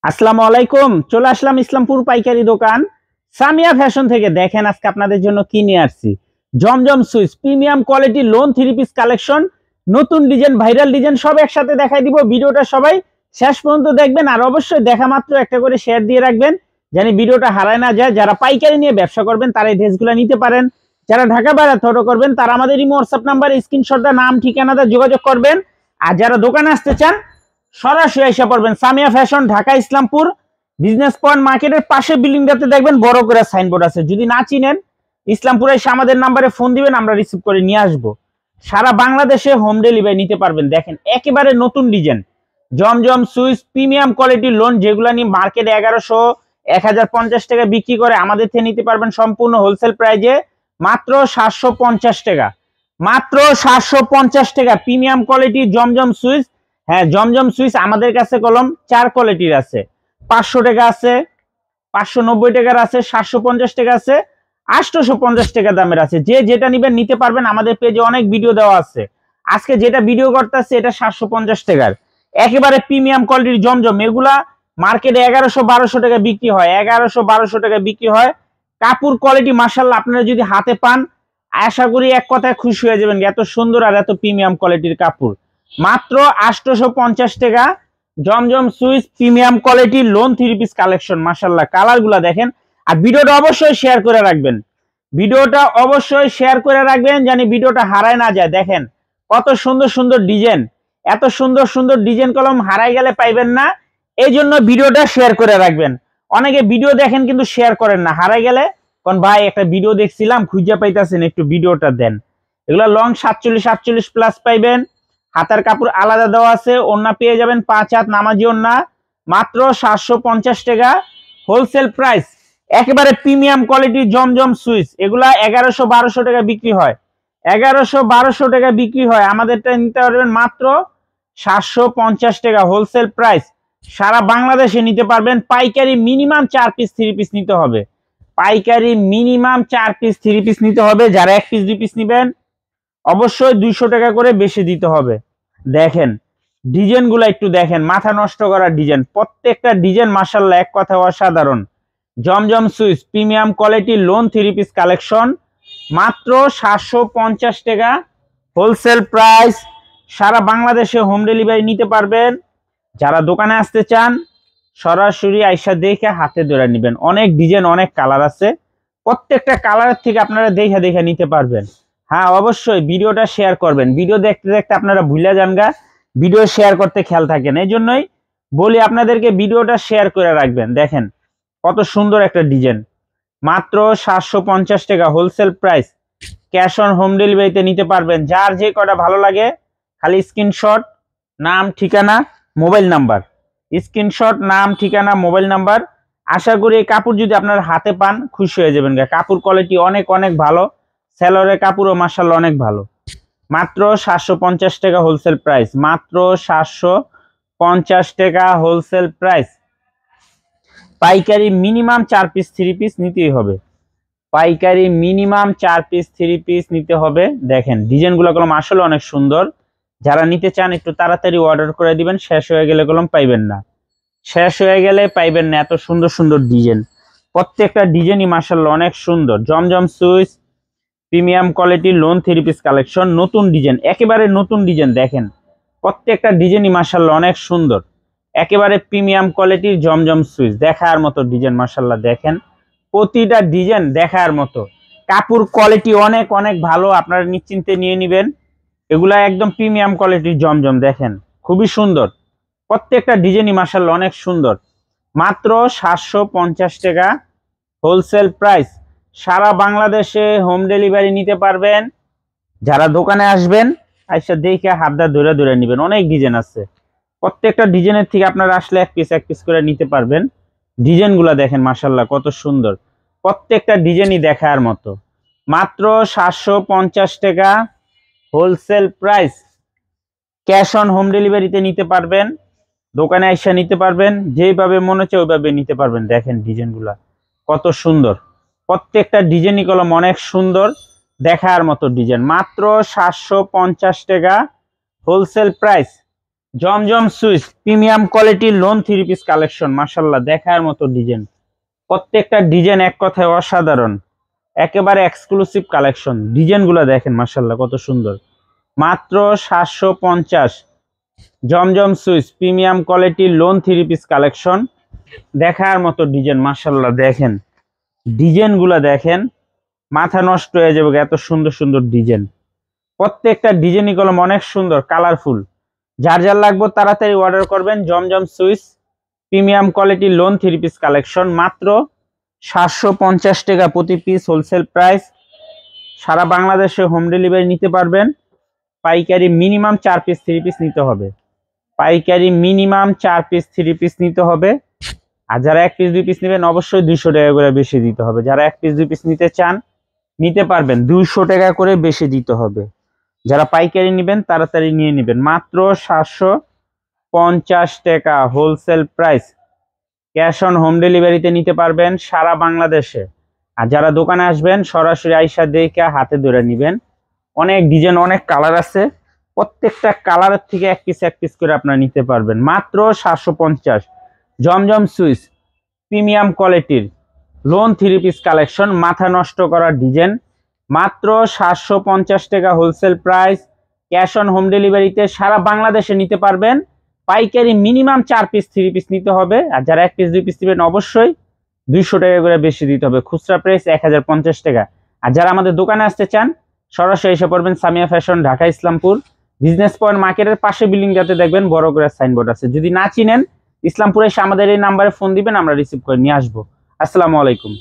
আসসালামু আলাইকুম। চলে আসলাম ইসলামপুর পাইকারি দোকান সামিয়া ফ্যাশন থেকে। দেখেন আজকে আপনাদের জন্য কি নিয়ে আসছি। Zamzam Swiss premium quality lawn 3 piece collection, নতুন ডিজাইন, ভাইরাল ডিজাইন সব একসাথে দেখাই দিব। ভিডিওটা সবাই শেষ পর্যন্ত দেখবেন, আর অবশ্যই দেখা মাত্র একটা করে শেয়ার দিয়ে রাখবেন জানি ভিডিওটা হারায় না যায়। যারা পাইকারি নিয়ে ব্যবসা করবেন তারা এই ড্রেসগুলো নিতে পারেন। যারা ঢাকা বাইরে থটো করবেন তারা আমাদের ইমো হোয়াটসঅ্যাপ নাম্বারে স্ক্রিনশট দা নাম ঠিকানাটা যোগাযোগ করবেন। আর যারা দোকানে আসতে চান সরাসরি এসে পড়বেন Samia fashion, Dhaka Islampur business point মার্কেটের পাশে বিল্ডিংটাতে দেখবেন বড় করে সাইনবোর্ড আছে। যদি না চিনেন ইসলামপুরে এসে আমাদের নাম্বারে ফোন দিবেন, আমরা রিসিভ করে নিয়ে আসবো। সারা বাংলাদেশে হোম ডেলিভারি নিতে পারবেন। দেখেন একেবারে নতুন ডিজাইন জমজম সুইচ প্রিমিয়াম কোয়ালিটির লোন, যেগুলো নিয়ে মার্কেটে 1100 1050 টাকা বিক্রি করে, আমাদের থেকে নিতে পারবেন সম্পূর্ণ হোলসেল প্রাইজে মাত্র 750 টাকা। মাত্র 750 টাকা প্রিমিয়াম কোয়ালিটি জমজম সুইচ। হ্যাঁ, জমজম সুইচ আমাদের কাছে কলম 4 কোয়ালিটির আছে। 500 টাকা আছে, 590 টাকার আছে, 750 টাকা আছে, 850 টাকা দামের আছে। যে যেটা নিবেন নিতে পারবেন। আমাদের পেজে অনেক ভিডিও দেওয়া আছে। আজকে যেটা ভিডিও করতেছে এটা 750 টাকার একেবারে প্রিমিয়াম কোয়ালিটির জমজম। এগুলা মার্কেটে 1100-1200 টাকা বিক্রি হয়, 1100-1200 টাকা বিক্রি হয়। কাপড় কোয়ালিটি মাশাআল্লাহ আপনারা যদি হাতে পান আশা করি এক কথায় খুশি হয়ে যাবেন। এত সুন্দর আর এত প্রিমিয়াম কোয়ালিটির কাপড়। মাত্র 850 টাকা Zamzam Swiss premium quality lawn 3 piece collection. মাশাআল্লাহ কালার গুলা দেখেন। আর ভিডিওটা অবশ্যই শেয়ার করে রাখবেন, ভিডিওটা অবশ্যই শেয়ার করে রাখবেন জানি ভিডিওটা হারায় না যায়। দেখেন কত সুন্দর সুন্দর ডিজাইন, এত সুন্দর সুন্দর ডিজাইন কলম হারাই গেলে পাইবেন না। এই জন্য ভিডিওটা শেয়ার করে রাখবেন। অনেকে ভিডিও দেখেন কিন্তু শেয়ার করেন না, হারাই গেলে কোন ভাই একটা ভিডিও দেখছিলাম খুঁজে পাইতাছেন, একটু ভিডিওটা দেন। এগুলো লং 47-48 প্লাস পাইবেন। হাতার কাপড় আলাদা দেওয়া আছে। ওন্না পেয়ে যাবেন 5 হাত নামাজি ওন্না, মাত্র 750 টাকা হোলসেল প্রাইস। একেবারে প্রিমিয়াম কোয়ালিটির জমজম সুইচ। এগুলা 1100-1200 টাকা বিক্রি হয়, 1100-1200 টাকা বিক্রি হয়। আমাদেরটা নিতে পারবেন মাত্র 750 টাকা হোলসেল প্রাইস। সারা বাংলাদেশে নিতে পারবেন। পাইকারি মিনিমাম 4 পিস 3 পিস নিতে হবে। পাইকারি মিনিমাম 4 পিস 3 পিস নিতে হবে। যারা 1 পিস 2 পিস নিবেন অবশ্যই 200 টাকা করে বেশি দিতে হবে। দেখেন ডিজাইন গুলা একটু দেখেন, মাথা নষ্ট করার ডিজাইন। প্রত্যেকটা ডিজাইন মাশাআল্লাহ এক কথা অসাধারণ। Zamzam Swiss premium quality lawn 3 piece collection, মাত্র 750 টাকা হোলসেল প্রাইস। সারা বাংলাদেশে হোম ডেলিভারি নিতে পারবেন। যারা দোকানে আসতে চান সরাসরি আইসা দেখে হাতে ধরে নেবেন। অনেক ডিজাইন অনেক কালার আছে, প্রত্যেকটা কালারের থেকে আপনারা দেখে দেখে নিতে পারবেন। হ্যাঁ অবশ্যই ভিডিওটা শেয়ার করবেন। ভিডিও দেখতে দেখতে আপনারা ভুলে যান গা, ভিডিও শেয়ার করতে খেয়াল থাকেন। এই জন্যই বলি আপনাদেরকে ভিডিওটা শেয়ার করে রাখবেন। দেখেন কত সুন্দর একটা ডিজাইন, মাত্র 750 টাকা wholesale price. Cash on home ডেলিভারিতে নিতে পারবেন। যার যে কটা ভালো লাগে খালি স্ক্রিনশট, নাম ঠিকানা মোবাইল নাম্বার, স্ক্রিনশট নাম ঠিকানা মোবাইল নাম্বার। আশা করি এই কাপড় যদি আপনার হাতে পান খুশি হয়ে যাবেন। কাপড় কোয়ালিটি অনেক অনেক ভালো, সেলরের কাপড়ও মাশাআল্লাহ অনেক ভালো। মাত্র 750 টাকা হোলসেল প্রাইস, মাত্র 750 টাকা হোলসেল প্রাইস। পাইকারি মিনিমাম 4 পিস 3 পিস নিতেই হবে। পাইকারি মিনিমাম 4 পিস 3 পিস নিতে হবে। দেখেন ডিজাইনগুলো কলম আসলে অনেক সুন্দর। যারা নিতে চান একটু তাড়াতাড়ি অর্ডার করে দিবেন, শেষ হয়ে গেলে কলম পাইবেন না, শেষ হয়ে গেলে পাইবেন না। এত সুন্দর সুন্দর ডিজাইন, প্রত্যেকটা ডিজাইনই মাশাআল্লাহ অনেক সুন্দর। Zamzam Swiss premium quality lawn 3 piece collection, নতুন ডিজাইন, একেবারে নতুন ডিজাইন। দেখেন প্রত্যেকটা ডিজাইনই মাশাআল্লাহ অনেক সুন্দর। একেবারে প্রিমিয়াম কোয়ালিটির জমজম সুইচ, দেখার মতো ডিজাইন মাশাআল্লাহ। দেখেন প্রতিটা ডিজাইন দেখার মতো। কাপড় কোয়ালিটি অনেক অনেক ভালো, আপনারা নিশ্চিন্তে নিয়ে নেবেন। এগুলা একদম প্রিমিয়াম কোয়ালিটির জমজম। দেখেন খুবই সুন্দর, প্রত্যেকটা ডিজাইনই মাশাআল্লাহ অনেক সুন্দর। মাত্র 750 টাকা হোলসেল প্রাইস। সারা বাংলাদেশে হোম ডেলিভারি নিতে পারবেন। যারা দোকানে আসবেন আইসা দেখে হাতটা ধরে ধরে নেবেন। অনেক ডিজাইন আছে, প্রত্যেকটা ডিজাইনের থেকে আপনারা আসলে এক পিস করে নিতে পারবেন। ডিজাইনগুলো দেখেন মাশাআল্লাহ কত সুন্দর, প্রত্যেকটা ডিজাইনই দেখার মতো। মাত্র 750 টাকা wholesale price. Cash on home ডেলিভারিতে নিতে পারবেন, দোকানে আইসা নিতে পারবেন, যেভাবে মনে হচ্ছে ওইভাবে নিতে পারবেন। দেখেন ডিজাইনগুলো কত সুন্দর, প্রত্যেকটা ডিজাইনই কলম অনেক সুন্দর, দেখার মতো ডিজাইন। মাত্র 750 টাকা wholesale price. Zamzam Swiss premium quality lawn three piece collection, মাশাআল্লাহ দেখার মতো ডিজাইন। প্রত্যেকটা ডিজাইন এক কথায় অসাধারণ, একেবারে এক্সক্লুসিভ কালেকশন। ডিজাইনগুলো দেখেন মাশাআল্লাহ কত সুন্দর। মাত্র 750। Zamzam Swiss premium quality lawn three piece collection, দেখার মতো ডিজাইন মাশাআল্লাহ। দেখেন ডিজাইনগুলো দেখেন, মাথা নষ্ট হয়ে যাবে, এত সুন্দর সুন্দর ডিজাইন। প্রত্যেকটা ডিজাইনই কলম অনেক সুন্দর, কালারফুল। যার যার লাগবে তাড়াতাড়ি অর্ডার করবেন। Zamzam Swiss premium quality lawn three piece collection, মাত্র 750 টাকা প্রতি পিস, হোলসেল প্রাইস। সারা বাংলাদেশে হোম ডেলিভারি নিতে পারবেন। পাইকারি মিনিমাম 4 পিস 3 পিস নিতে হবে। পাইকারি মিনিমাম 4 পিস 3 পিস নিতে হবে। আর যারা 1 পিস 2 পিস নেবেন অবশ্যই 200 টাকা করে বেশি দিতে হবে। যারা 1 পিস 2 পিস নিতে চান নিতে পারবেন, 200 টাকা করে বেশি দিতে হবে। যারা পাইকারি নেবেন তাড়াতাড়ি নিয়ে নেবেন। মাত্র 750 টাকা wholesale price. Cash on home ডেলিভারিতে নিতে পারবেন সারা বাংলাদেশে। আর যারা দোকানে আসবেন সরাসরি আইসা দেখে হাতে ধরে নেবেন। অনেক ডিজাইন, অনেক কালার আছে, প্রত্যেকটা কালারের থেকে এক পিস করে আপনারা নিতে পারবেন। মাত্র 750। জমজম সুইস প্রিমিয়াম কোয়ালিটির লোন থ্রি পিস কালেকশন, মাথা নষ্ট করার ডিজাইন, মাত্র 750 টাকা wholesale price. Cash on home ডেলিভারিতে সারা বাংলাদেশে নিতে পারবেন। পাইকারি মিনিমাম 4 পিস 3 পিস নিতে হবে। আর যারা 1 পিস 2 পিস নেবেন অবশ্যই 200 টাকা করে বেশি দিতে হবে। খুচরা প্রাইস 1050 টাকা। আর যারা আমাদের দোকানে আসতে চান সরাসরি এসে পড়বেন Samia fashion, Dhaka Islampur business point মার্কেটের পাশে বিল্ডিংটাতে দেখবেন বড় করে সাইনবোর্ড আছে। যদি না চিনেন ইসলামপুরে এসে আমাদের এই নাম্বারে ফোন দিবেন, আমরা রিসিভ করে নিয়ে আসবো। আসসালামু আলাইকুম।